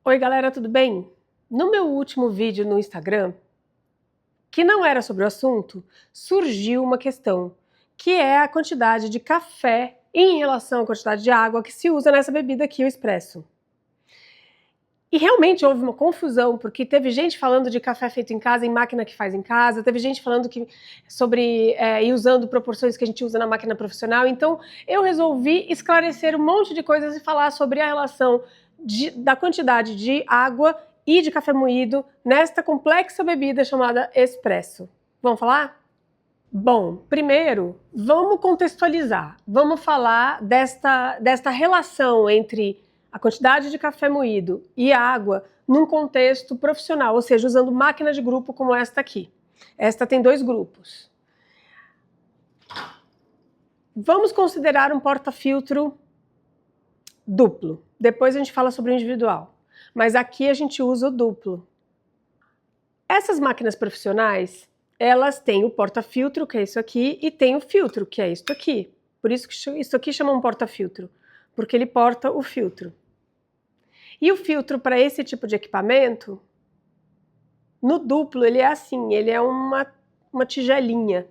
Oi galera, tudo bem? No meu último vídeo no Instagram, que não era sobre o assunto, surgiu uma questão, que é a quantidade de café em relação à quantidade de água que se usa nessa bebida aqui, o expresso. E realmente houve uma confusão, porque teve gente falando de café feito em casa, em máquina que faz em casa, teve gente falando sobre ir usando proporções que a gente usa na máquina profissional. Então eu resolvi esclarecer um monte de coisas e falar sobre a relação da quantidade de água e de café moído nesta complexa bebida chamada expresso. Vamos falar? Bom, primeiro, vamos contextualizar. Vamos falar desta relação entre a quantidade de café moído e água num contexto profissional, ou seja, usando máquina de grupo como esta aqui. Esta tem 2 grupos. Vamos considerar um porta-filtro duplo. Depois a gente fala sobre o individual. Mas aqui a gente usa o duplo. Essas máquinas profissionais, elas têm o porta-filtro, que é isso aqui, e tem o filtro, que é isso aqui. Por isso que isso aqui chama um porta-filtro, porque ele porta o filtro. E o filtro para esse tipo de equipamento, no duplo ele é assim, ele é uma tigelinha.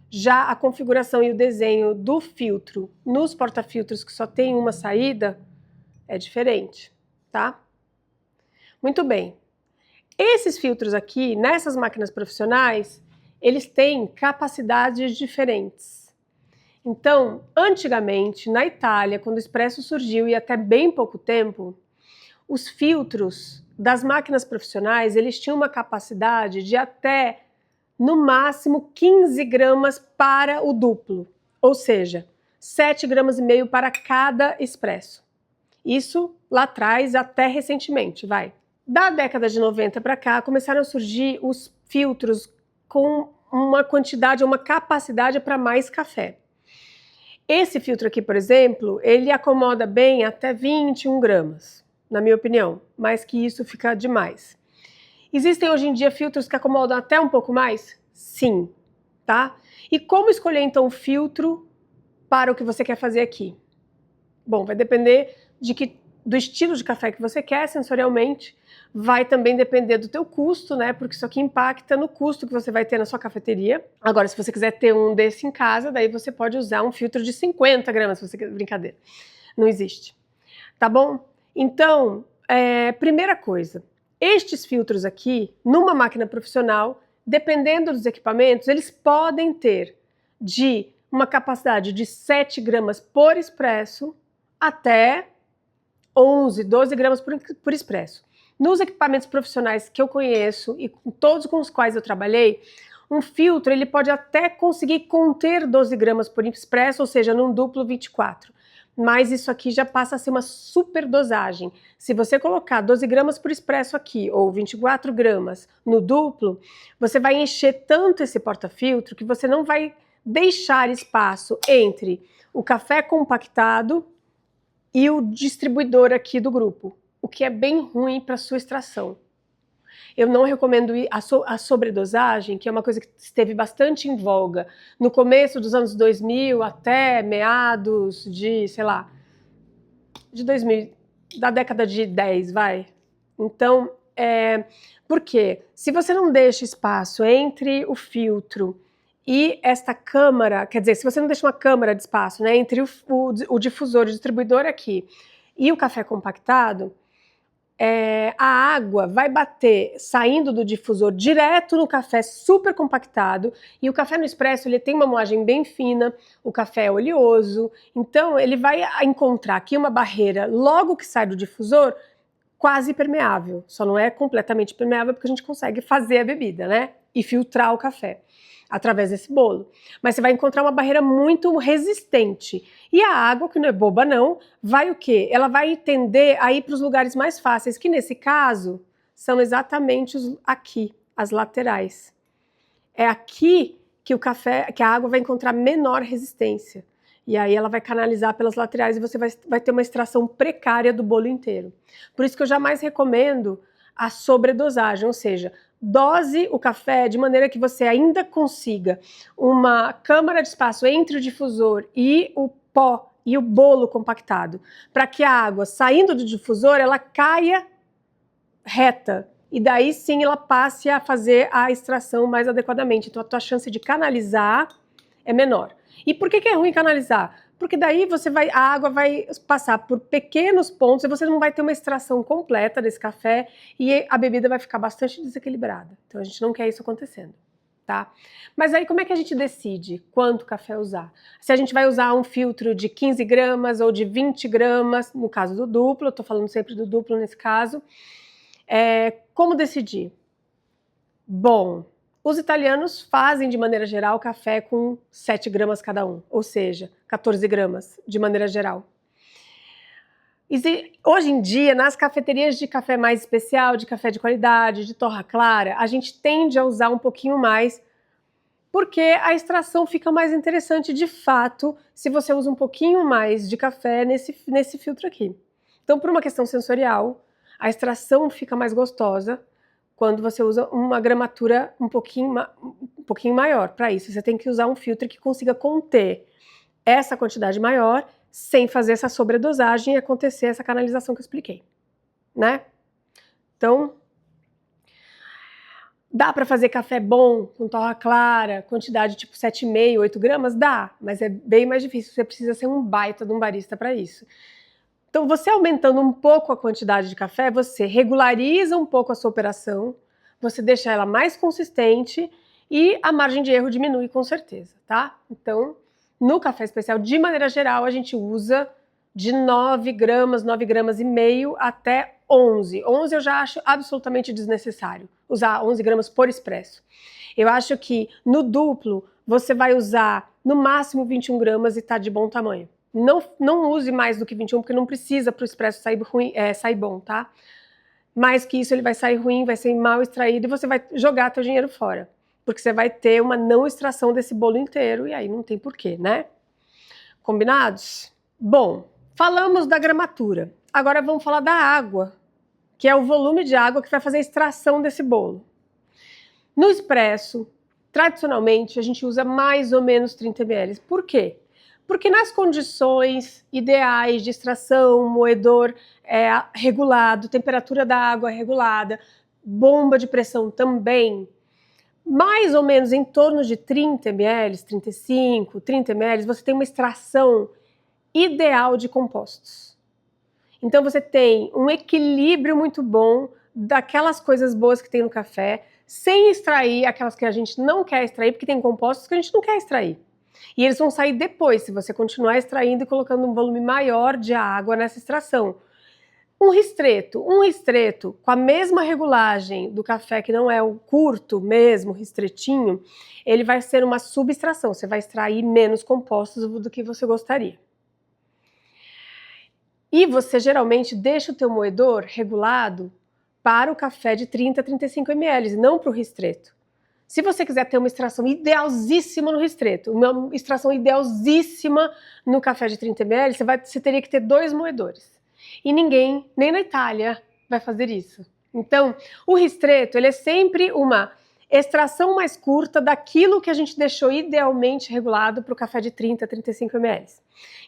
Já a configuração e o desenho do filtro nos porta-filtros que só tem uma saída é diferente, tá? Muito bem. Esses filtros aqui, nessas máquinas profissionais, eles têm capacidades diferentes. Então, antigamente, na Itália, quando o expresso surgiu e até bem pouco tempo, os filtros das máquinas profissionais, eles tinham uma capacidade de até, no máximo, 15 gramas para o duplo. Ou seja, 7,5 gramas para cada expresso. Isso lá atrás, até recentemente, vai. Da década de 90 para cá, começaram a surgir os filtros com uma quantidade, uma capacidade para mais café. Esse filtro aqui, por exemplo, ele acomoda bem até 21 gramas, na minha opinião, mais que isso fica demais. Existem hoje em dia filtros que acomodam até um pouco mais? Sim, tá? E como escolher então o filtro para o que você quer fazer aqui? Bom, vai depender do estilo de café que você quer sensorialmente, vai também depender do teu custo, né? Porque isso aqui impacta no custo que você vai ter na sua cafeteria. Agora, se você quiser ter um desse em casa, daí você pode usar um filtro de 50 gramas, se você quer. Brincadeira, não existe. Tá bom? Então, primeira coisa, estes filtros aqui, numa máquina profissional, dependendo dos equipamentos, eles podem ter de uma capacidade de 7 gramas por expresso até 11, 12 gramas por expresso. Nos equipamentos profissionais que eu conheço e todos com os quais eu trabalhei, um filtro ele pode até conseguir conter 12 gramas por expresso, ou seja, num duplo 24. Mas isso aqui já passa a ser uma super dosagem. Se você colocar 12 gramas por expresso aqui, ou 24 gramas no duplo, você vai encher tanto esse porta-filtro que você não vai deixar espaço entre o café compactado e o distribuidor aqui do grupo, o que é bem ruim para a sua extração. Eu não recomendo a sobredosagem, que é uma coisa que esteve bastante em voga no começo dos anos 2000 até meados de, sei lá, de 2000, da década de 10, vai. Então, por quê? Se você não deixa espaço entre o filtro e esta câmara, quer dizer, se você não deixa uma câmara de espaço, né, entre o difusor, o distribuidor aqui e o café compactado, a água vai bater saindo do difusor direto no café super compactado, e o café no expresso ele tem uma moagem bem fina, o café é oleoso, então ele vai encontrar aqui uma barreira logo que sai do difusor quase permeável, só não é completamente permeável porque a gente consegue fazer a bebida, né, e filtrar o café através desse bolo. Mas você vai encontrar uma barreira muito resistente. E a água, que não é boba não, vai o quê? Ela vai tender a ir para os lugares mais fáceis, que nesse caso são exatamente aqui, as laterais. É aqui que a água vai encontrar menor resistência. E aí ela vai canalizar pelas laterais e você vai ter uma extração precária do bolo inteiro. Por isso que eu jamais recomendo a sobredosagem, ou seja, dose o café de maneira que você ainda consiga uma câmara de espaço entre o difusor e o pó e o bolo compactado, para que a água saindo do difusor, ela caia reta, e daí sim ela passe a fazer a extração mais adequadamente. Então a tua chance de canalizar é menor. E por que é ruim canalizar? Porque daí a água vai passar por pequenos pontos e você não vai ter uma extração completa desse café e a bebida vai ficar bastante desequilibrada. Então a gente não quer isso acontecendo, tá? Mas aí como é que a gente decide quanto café usar? Se a gente vai usar um filtro de 15 gramas ou de 20 gramas, no caso do duplo, eu tô falando sempre do duplo nesse caso. Como decidir? Bom, os italianos fazem, de maneira geral, café com 7 gramas cada um, ou seja, 14 gramas, de maneira geral. E hoje em dia, nas cafeterias de café mais especial, de café de qualidade, de torra clara, a gente tende a usar um pouquinho mais, porque a extração fica mais interessante, de fato, se você usa um pouquinho mais de café nesse filtro aqui. Então, por uma questão sensorial, a extração fica mais gostosa quando você usa uma gramatura um pouquinho maior. Para isso, você tem que usar um filtro que consiga conter essa quantidade maior sem fazer essa sobredosagem e acontecer essa canalização que eu expliquei, né? Então, dá para fazer café bom com torra clara, quantidade tipo 7,5, 8 gramas? Dá, mas é bem mais difícil, você precisa ser um baita de um barista para isso. Então, você aumentando um pouco a quantidade de café, você regulariza um pouco a sua operação, você deixa ela mais consistente e a margem de erro diminui com certeza, tá? Então, no café especial, de maneira geral, a gente usa de 9 gramas e meio até 11. 11 eu já acho absolutamente desnecessário, usar 11 gramas por expresso. Eu acho que no duplo, você vai usar no máximo 21 gramas e tá de bom tamanho. Não use mais do que 21, porque não precisa para o expresso sair bom, tá? Mais que isso, ele vai sair ruim, vai ser mal extraído e você vai jogar teu dinheiro fora. Porque você vai ter uma não extração desse bolo inteiro e aí não tem porquê, né? Combinados? Bom, falamos da gramatura. Agora vamos falar da água, que é o volume de água que vai fazer a extração desse bolo. No expresso, tradicionalmente, a gente usa mais ou menos 30 ml. Por quê? Porque nas condições ideais de extração, moedor regulado, temperatura da água regulada, bomba de pressão também, mais ou menos em torno de 30 ml, 35, 30 ml, você tem uma extração ideal de compostos. Então você tem um equilíbrio muito bom daquelas coisas boas que tem no café, sem extrair aquelas que a gente não quer extrair, porque tem compostos que a gente não quer extrair. E eles vão sair depois, se você continuar extraindo e colocando um volume maior de água nessa extração. Um ristreto com a mesma regulagem do café, que não é o curto mesmo, ristretinho, ele vai ser uma subextração, você vai extrair menos compostos do que você gostaria. E você geralmente deixa o teu moedor regulado para o café de 30 a 35 ml, e não para o ristreto. Se você quiser ter uma extração idealzíssima no ristreto, uma extração idealzíssima no café de 30 ml, você teria que ter 2 moedores. E ninguém, nem na Itália, vai fazer isso. Então, o ristreto, ele é sempre uma extração mais curta daquilo que a gente deixou idealmente regulado para o café de 30 a 35 ml.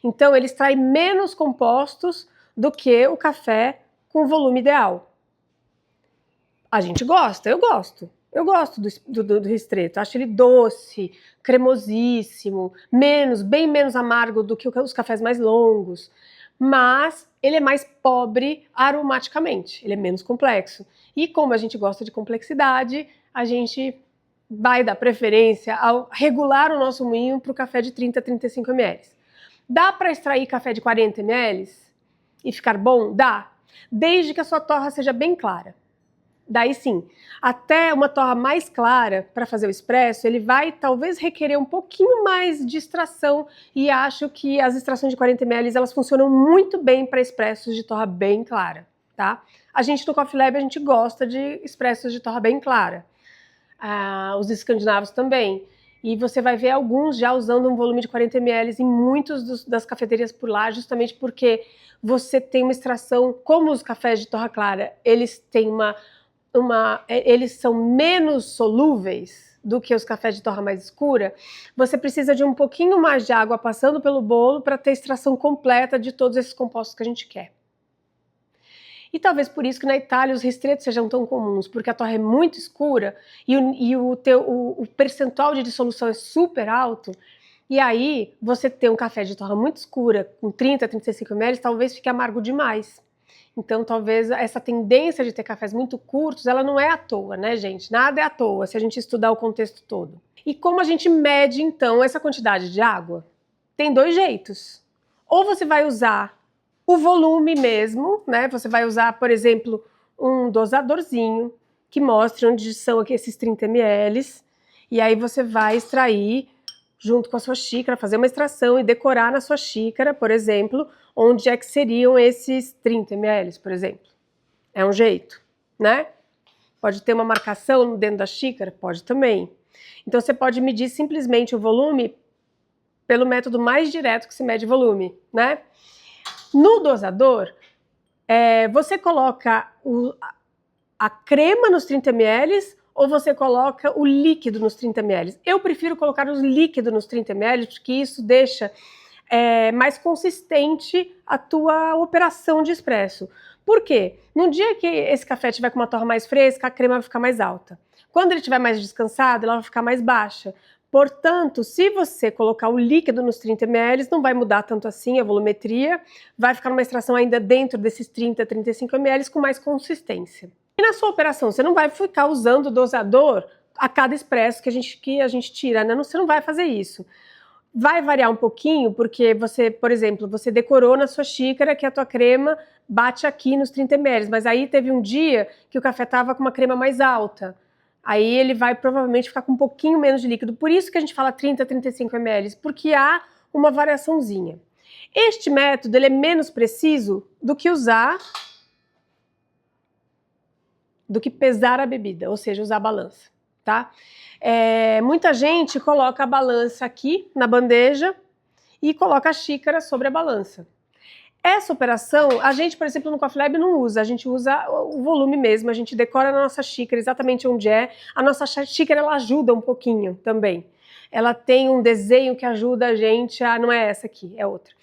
Então, ele extrai menos compostos do que o café com volume ideal. A gente gosta, eu gosto. Eu gosto do ristreto, acho ele doce, cremosíssimo, bem menos amargo do que os cafés mais longos, mas ele é mais pobre aromaticamente, ele é menos complexo. E como a gente gosta de complexidade, a gente vai dar preferência ao regular o nosso moinho para o café de 30 a 35 ml. Dá para extrair café de 40 ml e ficar bom? Dá, desde que a sua torra seja bem clara. Daí sim, até uma torra mais clara para fazer o expresso, ele vai talvez requerer um pouquinho mais de extração e acho que as extrações de 40 ml elas funcionam muito bem para expressos de torra bem clara, tá? A gente no Coffee Lab a gente gosta de expressos de torra bem clara, os escandinavos também. E você vai ver alguns já usando um volume de 40 ml em muitas das cafeterias por lá, justamente porque você tem uma extração, como os cafés de torra clara, eles têm eles são menos solúveis do que os cafés de torra mais escura, você precisa de um pouquinho mais de água passando pelo bolo para ter extração completa de todos esses compostos que a gente quer. E talvez por isso que na Itália os ristretos sejam tão comuns, porque a torra é muito escura e o percentual de dissolução é super alto, e aí você ter um café de torra muito escura, com 30, 35 ml, talvez fique amargo demais. Então talvez essa tendência de ter cafés muito curtos, ela não é à toa, né, gente? Nada é à toa se a gente estudar o contexto todo. E como a gente mede então essa quantidade de água? Tem dois jeitos. Ou você vai usar o volume mesmo, né? Você vai usar, por exemplo, um dosadorzinho que mostre onde são aqui esses 30 ml, e aí você vai extrair junto com a sua xícara, fazer uma extração e decorar na sua xícara, por exemplo, onde é que seriam esses 30 ml, por exemplo. É um jeito, né? Pode ter uma marcação dentro da xícara? Pode também. Então você pode medir simplesmente o volume pelo método mais direto que se mede volume, né? No dosador, você coloca a crema nos 30 ml ou você coloca o líquido nos 30 ml? Eu prefiro colocar o líquido nos 30 ml porque isso deixa mais consistente a tua operação de espresso. Por quê? No dia que esse café tiver com uma torra mais fresca, a crema vai ficar mais alta. Quando ele estiver mais descansado, ela vai ficar mais baixa. Portanto, se você colocar o líquido nos 30 ml, não vai mudar tanto assim a volumetria, vai ficar uma extração ainda dentro desses 30, 35 ml com mais consistência. E na sua operação, você não vai ficar usando o dosador a cada expresso que a gente tira, né? Você não vai fazer isso. Vai variar um pouquinho, porque você, por exemplo, você decorou na sua xícara que a tua crema bate aqui nos 30 ml, mas aí teve um dia que o café estava com uma crema mais alta. Aí ele vai provavelmente ficar com um pouquinho menos de líquido. Por isso que a gente fala 30, 35 ml, porque há uma variaçãozinha. Este método ele é menos preciso do que pesar a bebida, ou seja, usar a balança, tá? Muita gente coloca a balança aqui na bandeja e coloca a xícara sobre a balança. Essa operação, a gente, por exemplo, no Coffee Lab não usa, a gente usa o volume mesmo, a gente decora na nossa xícara exatamente onde é. A nossa xícara, ela ajuda um pouquinho também. Ela tem um desenho que ajuda a gente a... Não é essa aqui, é outra.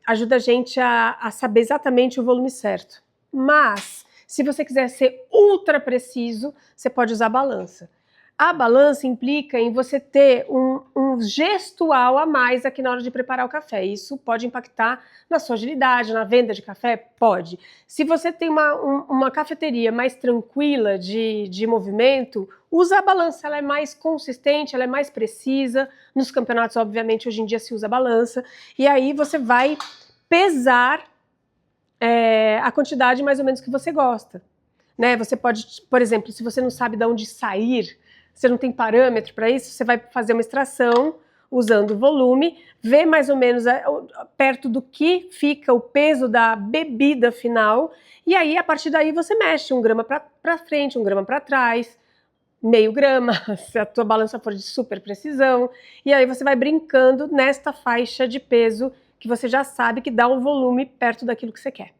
Ajuda a gente a saber exatamente o volume certo. Mas, se você quiser ser ultra preciso, você pode usar a balança. A balança implica em você ter um gestual a mais aqui na hora de preparar o café. Isso pode impactar na sua agilidade, na venda de café? Pode. Se você tem uma cafeteria mais tranquila de movimento, usa a balança, ela é mais consistente, ela é mais precisa. Nos campeonatos, obviamente, hoje em dia se usa a balança. E aí você vai pesar a quantidade mais ou menos que você gosta. Né? Você pode, por exemplo, se você não sabe de onde sair, você não tem parâmetro para isso, você vai fazer uma extração usando o volume, ver mais ou menos perto do que fica o peso da bebida final, e aí a partir daí você mexe 1 grama para frente, 1 grama para trás, meio grama, se a tua balança for de super precisão, e aí você vai brincando nesta faixa de peso que você já sabe que dá um volume perto daquilo que você quer.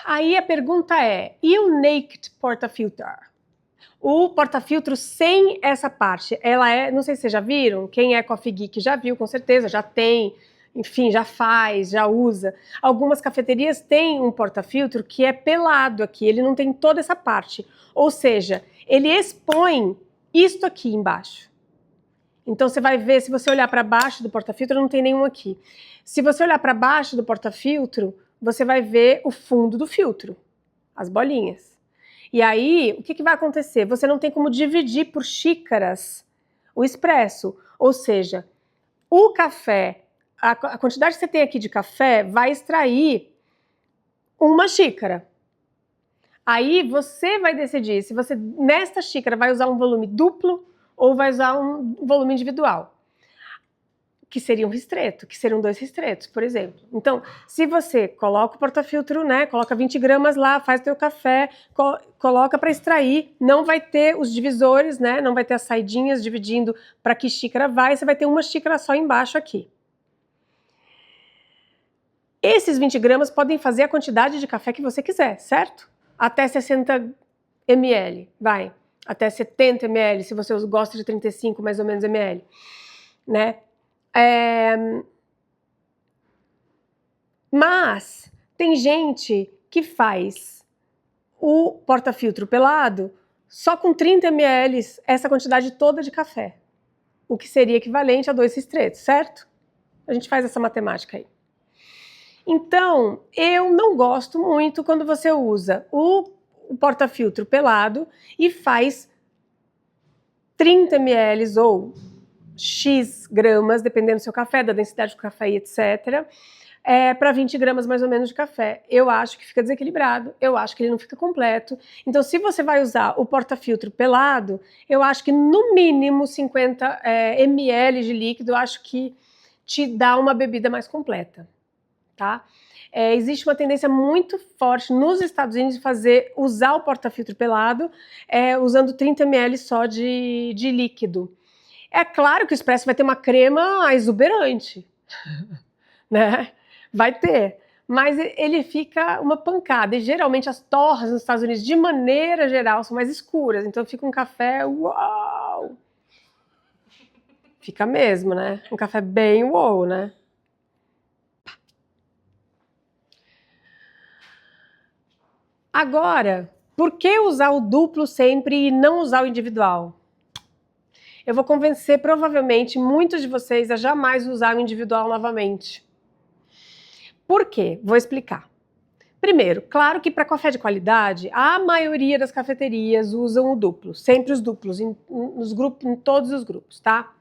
Aí a pergunta é, e o Naked Portafilter? O porta-filtro sem essa parte, não sei se vocês já viram, quem é Coffee Geek já viu, com certeza, já tem, enfim, já faz, já usa. Algumas cafeterias têm um porta-filtro que é pelado aqui, ele não tem toda essa parte, ou seja, ele expõe isto aqui embaixo. Então você vai ver, se você olhar para baixo do porta-filtro, não tem nenhum aqui. Se você olhar para baixo do porta-filtro, você vai ver o fundo do filtro, as bolinhas. E aí, o que vai acontecer? Você não tem como dividir por xícaras o expresso. Ou seja, o café, a quantidade que você tem aqui de café vai extrair 1 xícara. Aí você vai decidir se você, nesta xícara, vai usar um volume duplo ou vai usar um volume individual. Que seria um ristreto, que seriam 2 ristretos, por exemplo. Então, se você coloca o porta-filtro, né, coloca 20 gramas lá, faz teu café, coloca para extrair, não vai ter os divisores, né, não vai ter as saidinhas dividindo para que xícara vai, você vai ter 1 xícara só embaixo aqui. Esses 20 gramas podem fazer a quantidade de café que você quiser, certo? Até 60 ml, vai. até 70 ml, se você gosta de 35 mais ou menos ml, né? Mas tem gente que faz o porta-filtro pelado só com 30 ml, essa quantidade toda de café, o que seria equivalente a 2 ristretos, certo? A gente faz essa matemática aí. Então, eu não gosto muito quando você usa o porta-filtro pelado e faz 30 ml ou X gramas, dependendo do seu café, da densidade do café, etc., para 20 gramas mais ou menos de café. Eu acho que fica desequilibrado, eu acho que ele não fica completo. Então, se você vai usar o porta-filtro pelado, eu acho que no mínimo 50 ml de líquido, eu acho que te dá uma bebida mais completa, tá? Existe uma tendência muito forte nos Estados Unidos de usar o porta-filtro pelado usando 30 ml só de líquido. É claro que o expresso vai ter uma crema exuberante, né? Vai ter, mas ele fica uma pancada. E geralmente as torras nos Estados Unidos, de maneira geral, são mais escuras. Então fica um café uau! Fica mesmo, né? Um café bem uau, né? Agora, por que usar o duplo sempre e não usar o individual? Eu vou convencer provavelmente muitos de vocês a jamais usar o individual novamente. Por quê? Vou explicar. Primeiro, claro que para café de qualidade, a maioria das cafeterias usam o duplo, sempre os duplos, em todos os grupos, tá?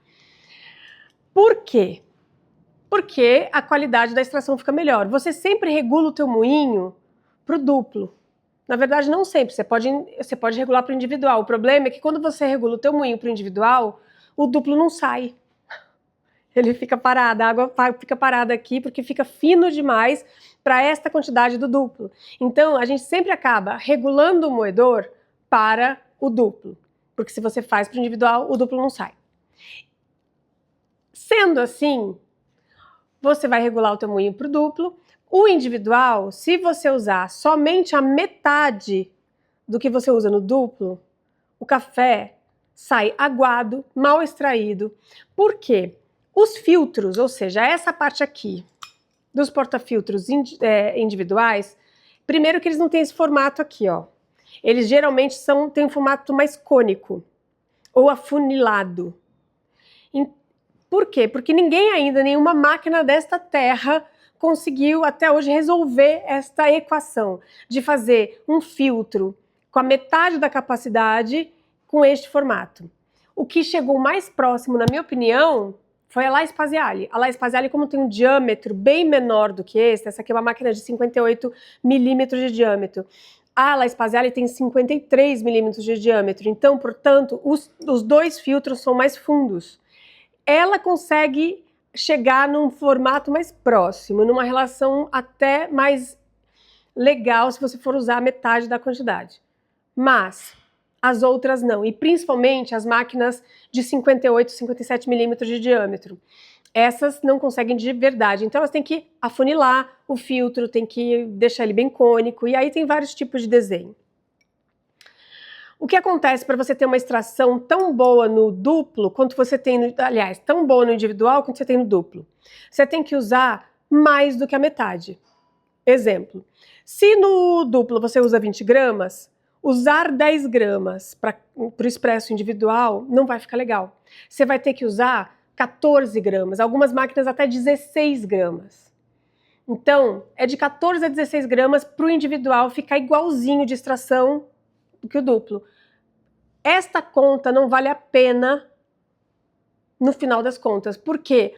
Por quê? Porque a qualidade da extração fica melhor. Você sempre regula o teu moinho para o duplo. Na verdade, não sempre, você pode regular para o individual. O problema é que quando você regula o teu moinho para o individual, o duplo não sai. Ele fica parado, a água fica parada aqui porque fica fino demais para esta quantidade do duplo. Então, a gente sempre acaba regulando o moedor para o duplo, porque se você faz para o individual, o duplo não sai. Sendo assim, você vai regular o teu moinho para o duplo. O individual, se você usar somente a metade do que você usa no duplo, o café sai aguado, mal extraído. Por quê? Os filtros, ou seja, essa parte aqui dos porta-filtros individuais, primeiro que eles não têm esse formato aqui, ó. Eles geralmente têm um formato mais cônico ou afunilado. Por quê? Porque ninguém ainda, nenhuma máquina desta terra conseguiu até hoje resolver esta equação de fazer um filtro com a metade da capacidade com este formato. O que chegou mais próximo, na minha opinião, foi a La Spaziale. A La Spaziale, como tem um diâmetro bem menor do que esse, essa aqui é uma máquina de 58 milímetros de diâmetro. A La Spaziale tem 53 milímetros de diâmetro, então, portanto, os dois filtros são mais fundos. Ela consegue chegar num formato mais próximo, numa relação até mais legal se você for usar metade da quantidade. Mas as outras não, e principalmente as máquinas de 58, 57 milímetros de diâmetro. Essas não conseguem de verdade, então elas têm que afunilar o filtro, tem que deixar ele bem cônico, e aí tem vários tipos de desenho. O que acontece para você ter uma extração tão boa no duplo quanto você tem no, aliás, tão boa no individual quanto você tem no duplo? Você tem que usar mais do que a metade. Exemplo, se no duplo você usa 20 gramas, usar 10 gramas para o expresso individual não vai ficar legal. Você vai ter que usar 14 gramas, algumas máquinas até 16 gramas. Então, é de 14 a 16 gramas para o individual ficar igualzinho de extração do que o duplo. Esta conta não vale a pena no final das contas, porque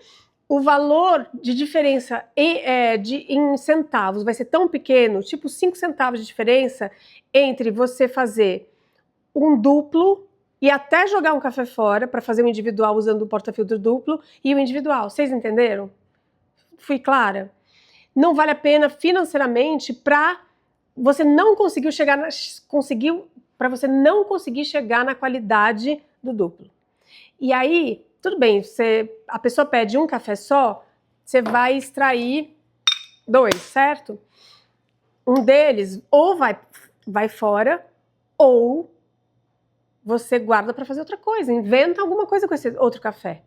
o valor de diferença em centavos vai ser tão pequeno, tipo 5 centavos de diferença, entre você fazer um duplo e até jogar um café fora para fazer um individual usando o porta-filtro duplo e o individual. Vocês entenderam? Fui clara? Não vale a pena financeiramente para você não conseguir chegar na qualidade do duplo. E aí, tudo bem, a pessoa pede um café só, você vai extrair 2, certo? Um deles ou vai fora, ou você guarda para fazer outra coisa, inventa alguma coisa com esse outro café.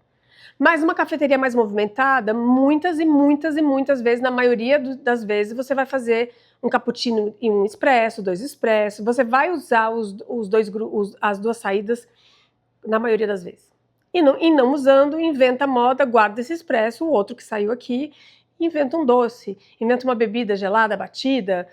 Mas uma cafeteria mais movimentada, muitas e muitas e muitas vezes, na maioria das vezes, você vai fazer um cappuccino e um expresso, 2 expressos, você vai usar as duas saídas na maioria das vezes. E não usando, inventa moda, guarda esse expresso, o outro que saiu aqui, inventa um doce, inventa uma bebida gelada, batida,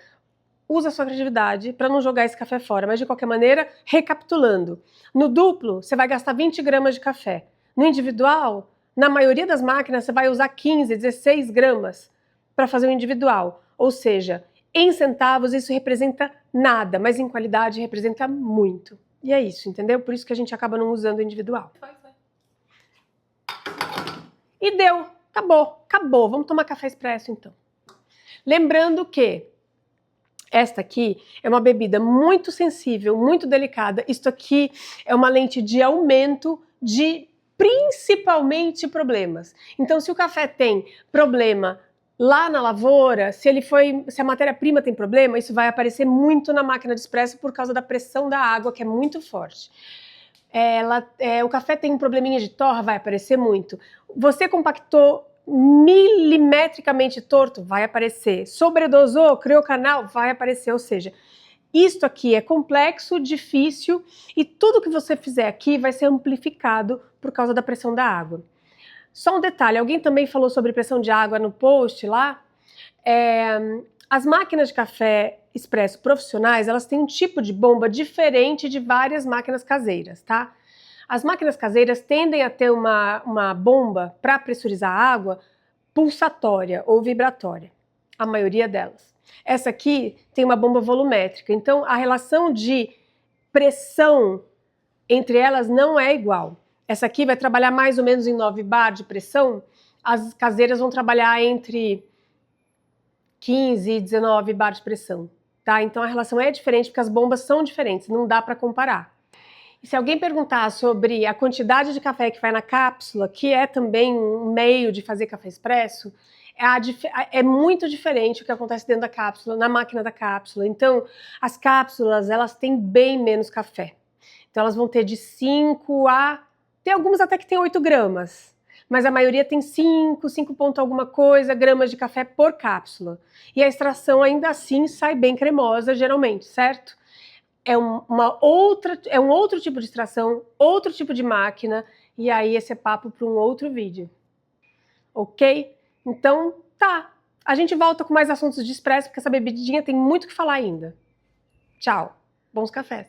usa a sua criatividade para não jogar esse café fora. Mas, de qualquer maneira, recapitulando, no duplo, você vai gastar 20 gramas de café. No individual, na maioria das máquinas, você vai usar 15, 16 gramas para fazer o individual. Ou seja, em centavos, isso representa nada, mas em qualidade representa muito. E é isso, entendeu? Por isso que a gente acaba não usando o individual. E deu, acabou. Vamos tomar café expresso, então. Lembrando que esta aqui é uma bebida muito sensível, muito delicada. Isto aqui é uma lente de aumento de principalmente problemas. Então, se o café tem problema lá na lavoura, se a matéria-prima tem problema, isso vai aparecer muito na máquina de expresso por causa da pressão da água, que é muito forte. O café tem um probleminha de torra, vai aparecer muito. Você compactou milimetricamente torto, vai aparecer. Sobredosou, criou canal, vai aparecer. Ou seja, isto aqui é complexo, difícil, e tudo que você fizer aqui vai ser amplificado por causa da pressão da água. Só um detalhe, alguém também falou sobre pressão de água no post lá. As máquinas de café expresso profissionais, elas têm um tipo de bomba diferente de várias máquinas caseiras, tá? As máquinas caseiras tendem a ter uma bomba para pressurizar a água pulsatória ou vibratória, a maioria delas. Essa aqui tem uma bomba volumétrica, então a relação de pressão entre elas não é igual. Essa aqui vai trabalhar mais ou menos em 9 bar de pressão, as caseiras vão trabalhar entre 15 e 19 bar de pressão, tá? Então a relação é diferente porque as bombas são diferentes, não dá para comparar. E se alguém perguntar sobre a quantidade de café que vai na cápsula, que é também um meio de fazer café expresso, é muito diferente o que acontece dentro da cápsula, na máquina da cápsula. Então, as cápsulas, elas têm bem menos café. Então, elas vão ter de 5 a... Tem algumas até que tem 8 gramas, mas a maioria tem 5 ponto alguma coisa gramas de café por cápsula. E a extração, ainda assim, sai bem cremosa, geralmente, certo? É um outro tipo de extração, outro tipo de máquina, e aí esse é papo para um outro vídeo. Ok? Então, tá. A gente volta com mais assuntos de expresso, porque essa bebidinha tem muito o que falar ainda. Tchau. Bons cafés.